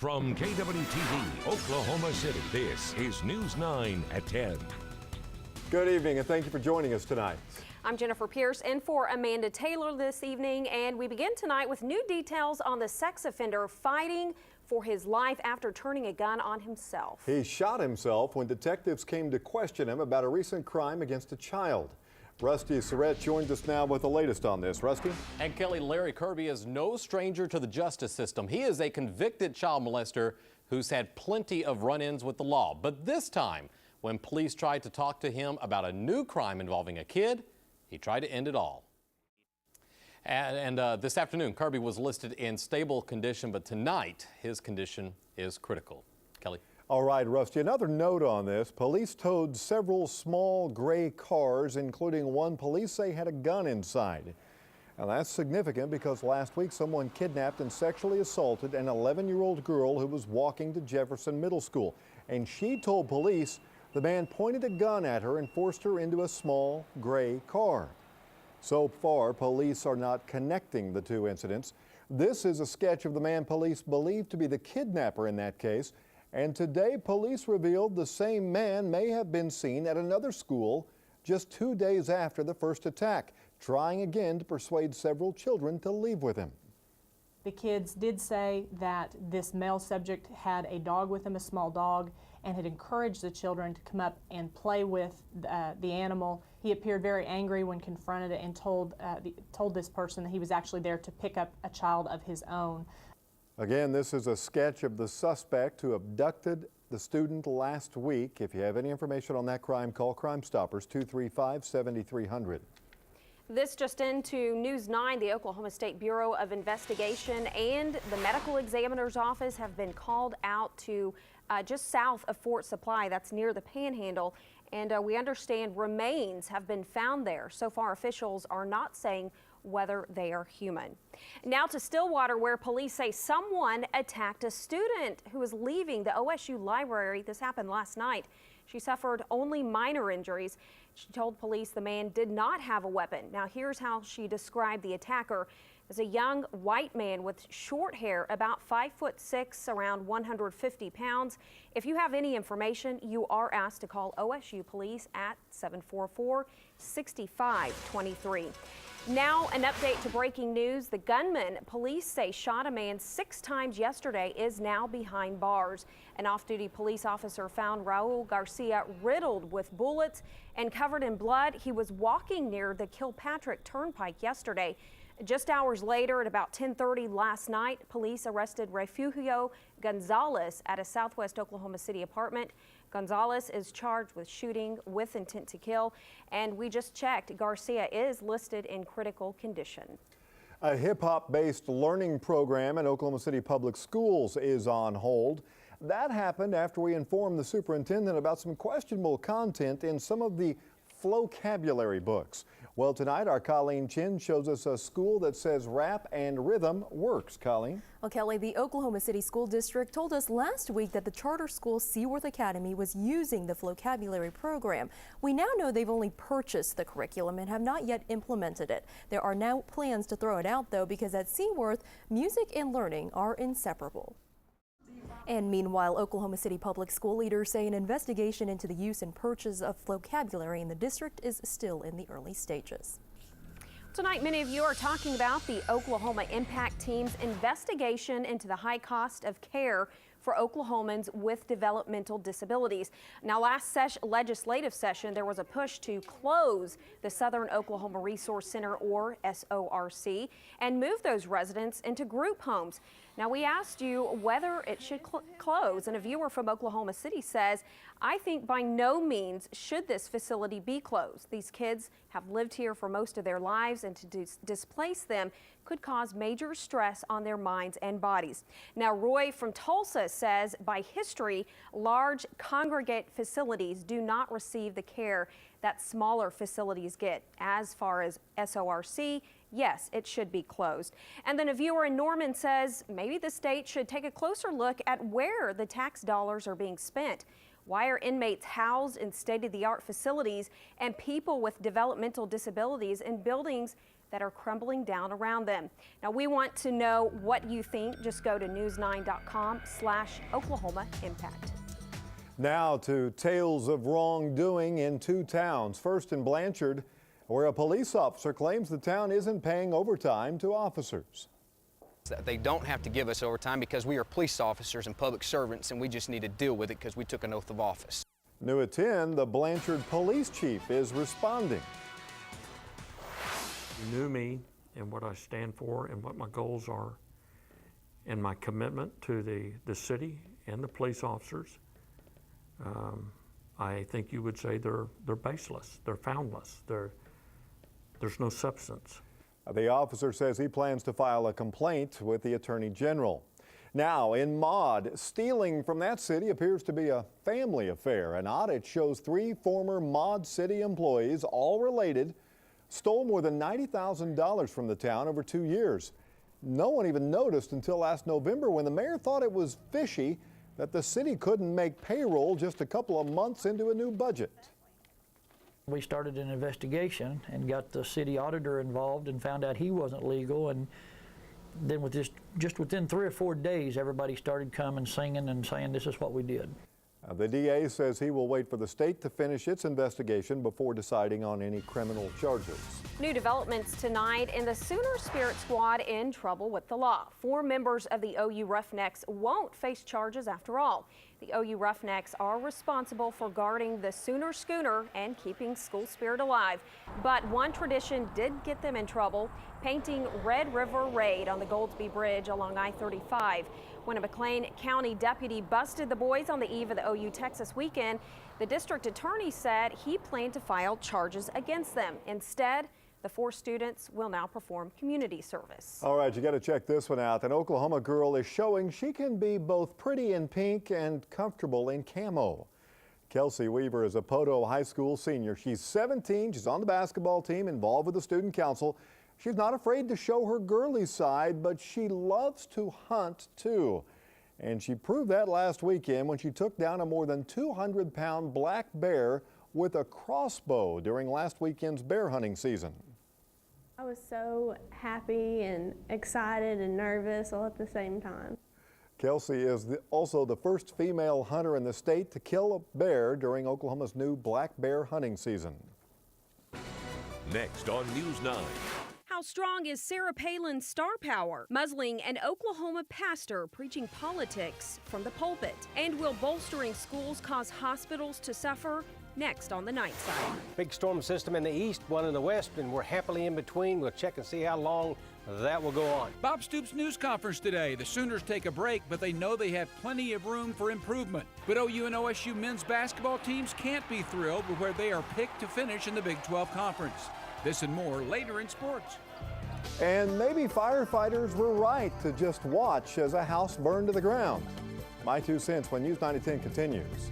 From KWTV, Oklahoma City, this is News 9 at 10. Good evening and thank you for joining us tonight. I'm Jennifer Pierce in for Amanda Taylor this evening, and we begin tonight with new details on the sex offender fighting for his life after turning a gun on himself. He shot himself when detectives came to question him about a recent crime against a child. Rusty Surratt joins us now with the latest on this. Rusty? And Kelly, Larry Kirby is no stranger to the justice system. He is a convicted child molester who's had plenty of run-ins with the law. But this time, when police tried to talk to him about a new crime involving a kid, he tried to end it all. And this afternoon, Kirby was listed in stable condition, but tonight his condition is critical. Kelly? All right, Rusty, another note on this. Police towed several small gray cars, including one police say had a gun inside. Now that's significant because last week someone kidnapped and sexually assaulted an 11-year-old girl who was walking to Jefferson Middle School. And she told police the man pointed a gun at her and forced her into a small gray car. So far, police are not connecting the two incidents. This is a sketch of the man police believe to be the kidnapper in that case. And today, police revealed the same man may have been seen at another school just 2 days after the first attack, trying again to persuade several children to leave with him. The kids did say that this male subject had a dog with him, a small dog, and had encouraged the children to come up and play with the animal. He appeared very angry when confronted and told this person that he was actually there to pick up a child of his own. Again, this is a sketch of the suspect who abducted the student last week. If you have any information on that crime, call Crime Stoppers 235-7300. This just into News 9, the Oklahoma State Bureau of Investigation and the Medical Examiner's Office have been called out to just south of Fort Supply. That's near the Panhandle. And we understand remains have been found there. So far, officials are not saying whether they are human. Now to Stillwater, where police say someone attacked a student who was leaving the OSU library. This happened last night. She suffered only minor injuries. She told police the man did not have a weapon. Now here's how she described the attacker as a young white man with short hair, about 5'6", around 150 pounds. If you have any information, you are asked to call OSU police at 744-6523. Now an update to breaking news. The gunman police say shot a man 6 times yesterday is now behind bars. An off-duty police officer found Raul Garcia riddled with bullets and covered in blood. He was walking near the Kilpatrick Turnpike yesterday. Just hours later, at about 10:30 last night, police arrested Refugio Gonzalez at a southwest Oklahoma City apartment. Gonzalez is charged with shooting with intent to kill, and we just checked, Garcia is listed in critical condition. A hip-hop-based learning program in Oklahoma City Public Schools is on hold. That happened after we informed the superintendent about some questionable content in some of the vocabulary books. Well, tonight our Colleen Chin shows us a school that says rap and rhythm works. Colleen? Well, Kelly, the Oklahoma City School District told us last week that the charter school Seaworth Academy was using the vocabulary program. We now know they've only purchased the curriculum and have not yet implemented it. There are now plans to throw it out, though, because at Seaworth, music and learning are inseparable. And meanwhile, Oklahoma City public school leaders say an investigation into the use and purchase of vocabulary in the district is still in the early stages. Tonight, many of you are talking about the Oklahoma Impact Team's investigation into the high cost of care for Oklahomans with developmental disabilities. Now, last legislative session, there was a push to close the Southern Oklahoma Resource Center, or SORC, and move those residents into group homes. Now, we asked you whether it should close, and a viewer from Oklahoma City says, I think by no means should this facility be closed. These kids have lived here for most of their lives, and to displace them could cause major stress on their minds and bodies. Now, Roy from Tulsa says by history, large congregate facilities do not receive the care that smaller facilities get. As far as SORC, yes, it should be closed. And then a viewer in Norman says maybe the state should take a closer look at where the tax dollars are being spent. Why are inmates housed in state-of-the-art facilities and people with developmental disabilities in buildings that are crumbling down around them. Now, we want to know what you think. Just go to news9.com/Oklahoma Impact. Now to tales of wrongdoing in two towns. First in Blanchard, where a police officer claims the town isn't paying overtime to officers. They don't have to give us overtime because we are police officers and public servants, and we just need to deal with it because we took an oath of office. New at 10, the Blanchard police chief is responding. You knew me and what I stand for and what my goals are and my commitment to the city and the police officers. I think you would say they're baseless, they're foundless, there's no substance. The officer says he plans to file a complaint with the Attorney General. Now, in Maud, stealing from that city appears to be a family affair. An audit shows 3 former Maud City employees, all related, stole more than $90,000 from the town over 2 years. No one even noticed until last November when the mayor thought it was fishy that the city couldn't make payroll just a couple of months into a new budget. We started an investigation and got the city auditor involved and found out he wasn't legal, and then with just within 3 or 4 days, everybody started coming, singing, and saying this is what we did. The DA says he will wait for the state to finish its investigation before deciding on any criminal charges. New developments tonight, and the Sooner Spirit Squad in trouble with the law. 4 members of the OU Roughnecks won't face charges after all. The OU Roughnecks are responsible for guarding the Sooner schooner and keeping school spirit alive. But one tradition did get them in trouble, painting Red River Raid on the Goldsby Bridge along I-35. When a McLean County deputy busted the boys on the eve of the OU Texas weekend, the district attorney said he planned to file charges against them. Instead, the 4 students will now perform community service. All right, you got to check this one out. An Oklahoma girl is showing she can be both pretty in pink and comfortable in camo. Kelsey Weaver is a Poto High School senior. She's 17. She's on the basketball team, involved with the student council. She's not afraid to show her girly side, but she loves to hunt too. And she proved that last weekend when she took down a more than 200-pound black bear with a crossbow during last weekend's bear hunting season. I was so happy and excited and nervous all at the same time. Kelsey is also the first female hunter in the state to kill a bear during Oklahoma's new black bear hunting season. Next on News 9. How strong is Sarah Palin's star power? Muzzling an Oklahoma pastor preaching politics from the pulpit. And will bolstering schools cause hospitals to suffer? Next on the night side. Big storm system in the east, one in the west, and we're happily in between. We'll check and see how long that will go on. Bob Stoops' news conference today. The Sooners take a break, but they know they have plenty of room for improvement. But OU and OSU men's basketball teams can't be thrilled with where they are picked to finish in the Big 12 Conference. This and more later in sports. And maybe firefighters were right to just watch as a house burned to the ground. My 2 cents when News 9 at 10 continues.